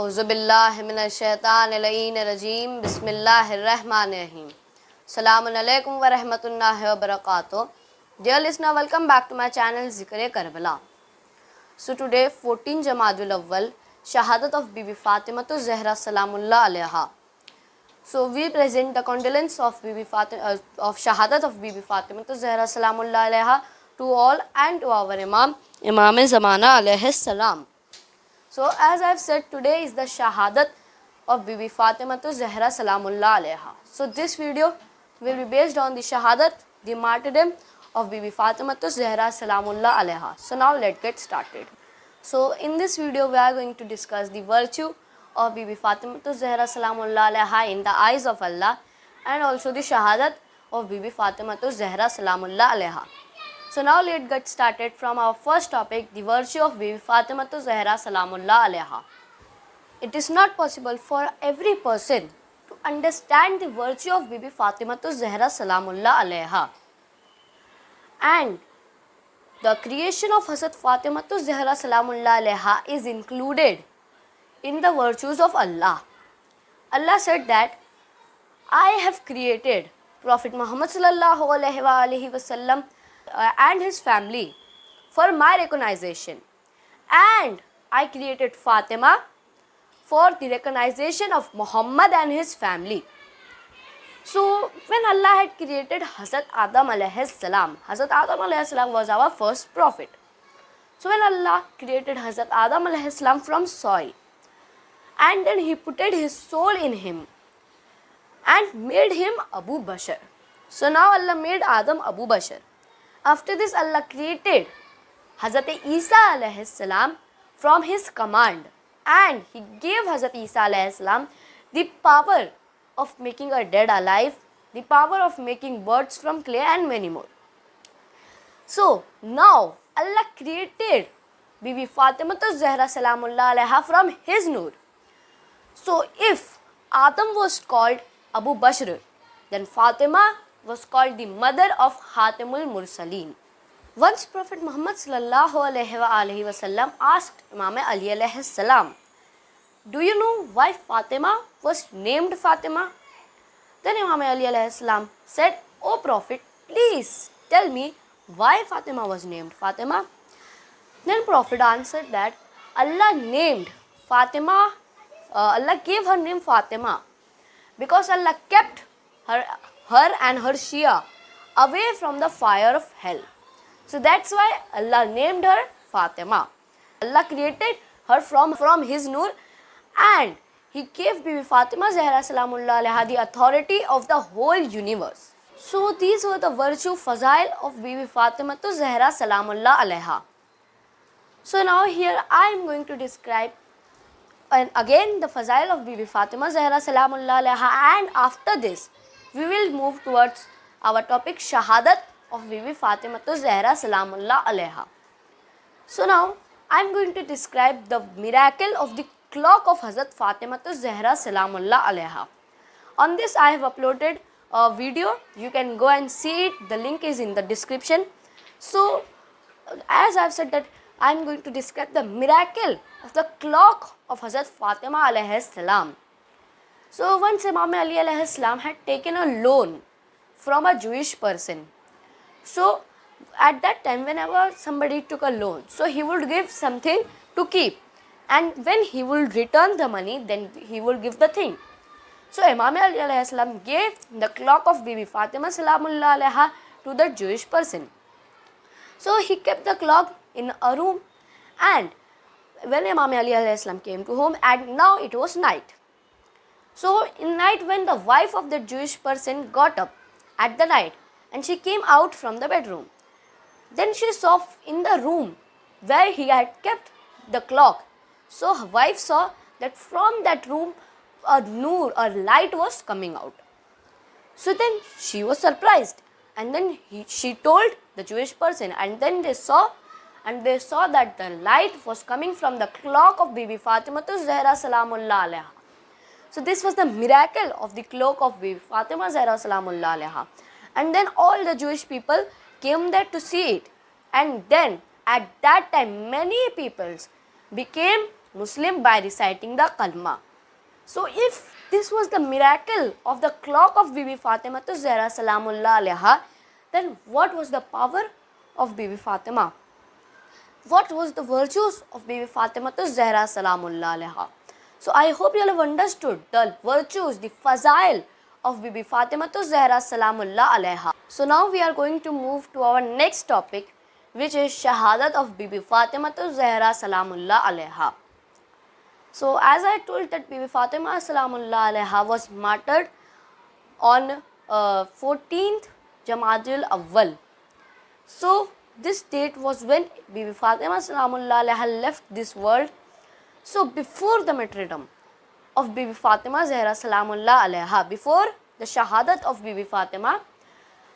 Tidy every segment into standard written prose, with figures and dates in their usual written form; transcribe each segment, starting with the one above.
اعوذ باللہ من الشیطان اللعین الرجیم بسم اللہ الرحمن الرحیم السلام علیکم ورحمۃ اللہ وبرکاتہ. Dear listener, welcome back to my channel Zikr Karbala. So today 14 Jamadul Awwal, Shahadat of Bibi Fatimatu Zahra Salamullah Alaiha. So we present the condolence of Shahadat of Bibi Fatimatu Zahra Salamullah Alaiha to all and to our Imam Zamana Alayhi Salam. So as I have said, today is the Shahadat of Bibi Fatimatu Zahra Salamullah Alaiha. So this video will be based on the Shahadat, the martyrdom of Bibi Fatimatu Zahra Salamullah Alaiha. So now let's get started. So in this video we are going to discuss the virtue of Bibi Fatimatu Zahra Salamullah Alaiha in the eyes of Allah, and also the Shahadat of Bibi Fatimatu Zahra Salamullah Alaiha. So now let's get started from our first topic, the virtue of Bibi Fatimatu Zahra Salamullah Alaiha. It is not possible for every person to understand the virtue of Bibi Fatimatu Zahra Salamullah Alaiha. And the creation of Hazrat Fatimatu Zahra Salamullah Alaiha is included in the virtues of Allah. Allah said that I have created Prophet Muhammad sallallahu alaihi wasallam and his family for my recognition, and I created Fatima for the recognition of Muhammad and his family. So when Allah had created Hazrat Adam alayhi salam, Hazrat Adam alayhi salam was our first prophet. So when Allah created Hazrat Adam alayhi salam from soil, and then he put his soul in him and made him Abu Bashar. So now Allah made Adam Abu Bashar. After this, Allah created Hazrat Isa alayhi salam from his command, and he gave Hazrat Isa alayhi salam the power of making a dead alive, the power of making birds from clay, and many more. So now Allah created Bibi Fatimatu Zahra Salamullah Alaiha from his nur. So if Adam was called Abu Bashr, then Fatima was called the mother of Khatimul Mursaleen. Once Prophet Muhammad sallallahu alaihi wasallam asked Imam Ali alayhi salam, "Do you know why Fatima was named Fatima?" Then Imam Ali alayhi salam said, "O Prophet, please tell me why Fatima was named Fatima." Then Prophet answered that Allah named Fatima, Allah gave her name Fatima because Allah kept her and her Shia away from the fire of hell. So that's why Allah named her Fatima. Allah created her from his nur, and he gave Bibi Fatima Zahra Salamullah Alaiha the authority of the whole universe. So these were the virtue fazail of Bibi Fatimatu Zahra Salamullah Alaiha. So now here I am going to describe again the fazail of Bibi Fatima Zahra Salamullah Alaiha, and after this we will move towards our topic Shahadat of Bibi Fatimatu Zahra Salamullah Alaiha. So now I am going to describe the miracle of the clock of Hazrat Fatimatu Zahra Salamullah Alaiha. On this I have uploaded a video. You can go and see it. The link is in the description. So as I have said that I am going to describe the miracle of the clock of Hazrat Fatima alayhi salam. So once Imam Ali alayhi salam had taken a loan from a Jewish person. So at that time, whenever somebody took a loan, so he would give something to keep, and when he will return the money, then he will give the thing. So Imam Ali alayhi salam gave the clock of Bibi Fatima Salamullah Alaiha to the Jewish person. So he kept the clock in a room, and when Imam Ali alayhi salam came to home, and now it was night. So in night, when the wife of the Jewish person got up at the night and she came out from the bedroom, then she saw in the room where he had kept the clock. So her wife saw that from that room a noor, a light was coming out. So then she was surprised, and then she told the Jewish person, and then they saw that the light was coming from the clock of Bibi Fatimatu Zahra Salamullah Alaiha. So this was the miracle of the clock of Bibi Fatima Zahra Salamullah Alaiha. And then all the Jewish people came there to see it. And then at that time many peoples became Muslim by reciting the kalma. So if this was the miracle of the clock of Bibi Fatima Zahra Salamullah Alaiha, then what was the power of Bibi Fatima? What was the virtues of Bibi Fatima Zahra Salamullah Alaiha? So I hope you all have understood the virtues, the fazail of Bibi Fatima Zahra Salamullah Alaiha. So now we are going to move to our next topic, which is Shahadat of Bibi Fatima Zahra Salamullah Alaiha. So as I told that Bibi Fatima Salamullah Alaiha was martyred on 14th Jamadil Awwal. So this date was when Bibi Fatima Salamullah Alaiha left this world. So before the martyrdom of Bibi Fatima Zahra Salamullah Alaiha, before the Shahadat of Bibi Fatima,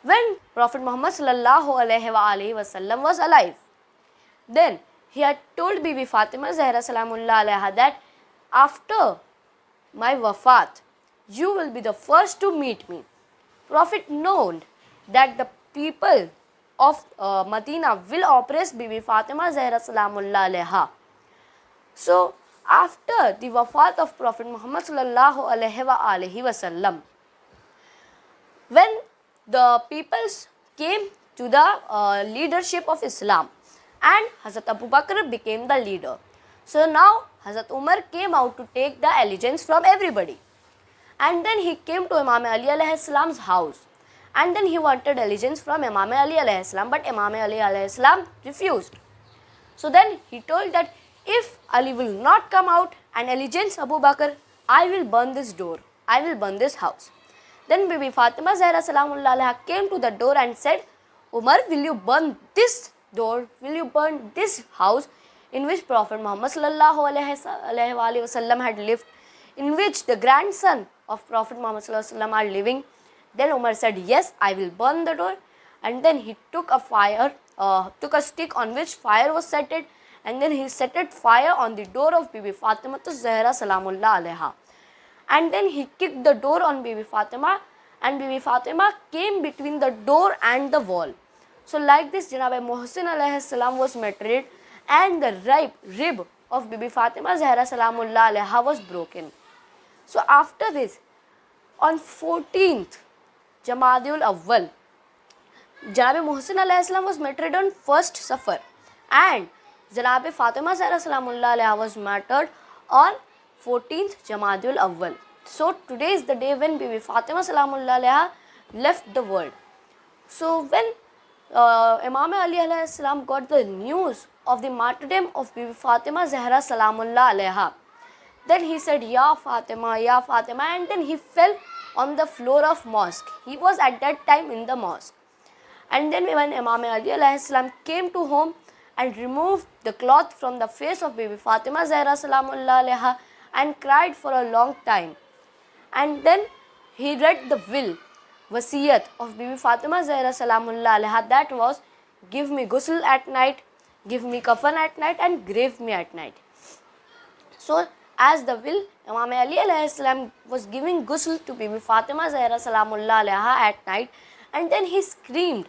when Prophet Muhammad Sallallahu Alaihi Wasallam was alive, then he had told Bibi Fatima Zahra Salamullah Alaiha that after my wafat, you will be the first to meet me. Prophet known that the people of Medina will oppress Bibi Fatima Zahra Salamullah Alaiha. So after the wafat of Prophet Muhammad Sallallahu Alaihi Wasallam, when the peoples came to the leadership of Islam and Hazrat Abu Bakr became the leader. So now Hazrat Umar came out to take the allegiance from everybody. And then he came to Imam Ali alayhi salam's house. And then he wanted allegiance from Imam Ali alayhi salam, but Imam Ali alayhi salam refused. So then he told that if Ali will not come out and allegiance Abu Bakr, I will burn this door, I will burn this house. Then Bibi Fatima Zahra Salamullah Alaiha came to the door and said, Umar, will you burn this door, will you burn this house in which Prophet Muhammad Sallallahu Alaihi Wasallam had lived, in which the grandson of Prophet Muhammad Sallallahu Alaihi Wasallam are living? Then Umar said, yes, I will burn the door. And then he took a stick on which fire was set it, and then he set it fire on the door of Bibi Fatima Zahra Salamullah Alaiha. And then he kicked the door on Bibi Fatima, and Bibi Fatima came between the door and the wall. So like this, Janab Muhsin alayhi salam was martyred, and the rib of Bibi Fatima Zahra Salamullah Alaiha was broken. So after this, on 14th Jamadil Awwal, Janab Muhsin alayhi salam was martyred on 1st Safar, and Janab Fatima Zahra Salamullah Alaiha was martyred on 14th Jamadil Awwal. So today is the day when Bibi Fatima Salamullah Alaiha left the world. So when Imam Ali alayhi salam got the news of the martyrdom of Bibi Fatima Zahra Salamullah Alaiha, then he said, Ya Fatima, and then he fell on the floor of mosque. He was at that time in the mosque. And then when Imam Ali alayhi salam came to home and removed the cloth from the face of Bibi Fatima Zahra Salamullah Alaiha and cried for a long time. And then he read the will, wasiyat of Bibi Fatima Zahra Salamullah Alaiha, that was, give me ghusl at night, give me kafan at night, and grave me at night. So as the will, Imam Ali alayhi salam was giving ghusl to Bibi Fatima Zahra Salamullah Alaiha at night, and then he screamed.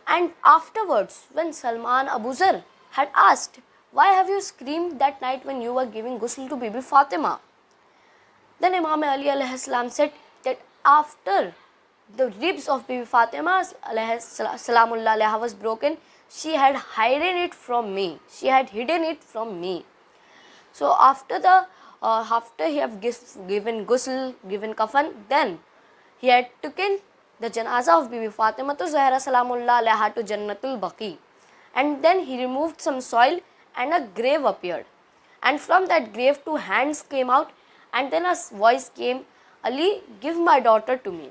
And afterwards, when Salman Abu Zar had asked, why have you screamed that night when you were giving ghusl to Bibi Fatima? Then Imam Ali alayhi salam said that after the ribs of Bibi Fatima Salamullah Alaiha was broken, she had hidden it from me. She had hidden it from me. So after he have given ghusl, given kafan, then he had taken the janaza of Bibi Fatima Zahra Salamullah Alaiha to Jannatul Baqi. And then he removed some soil and a grave appeared. And from that grave 2 hands came out, and then a voice came, Ali, give my daughter to me.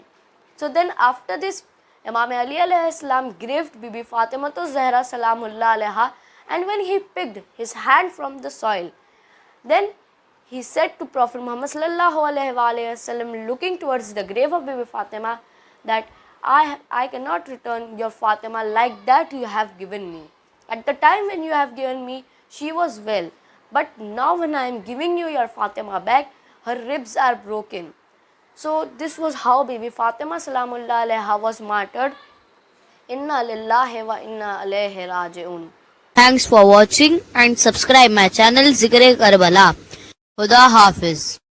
So then after this, Imam Ali alayhi salam graved Bibi Fatima Zahra Salamullah Alaiha, and when he picked his hand from the soil, then he said to Prophet Muhammad Sallallahu Alaihi Wasallam, looking towards the grave of Bibi Fatima, that I cannot return your Fatima like that you have given me. At the time when you have given me, she was well, but now when I am giving you your Fatima back, her ribs are broken. So this was how Bibi Fatima Salamullah Alaiha was martyred. Inna lillahi wa inna ilayhi raji'un. Thanks for watching and subscribe my channel Zikre Karbala. Khuda Hafiz.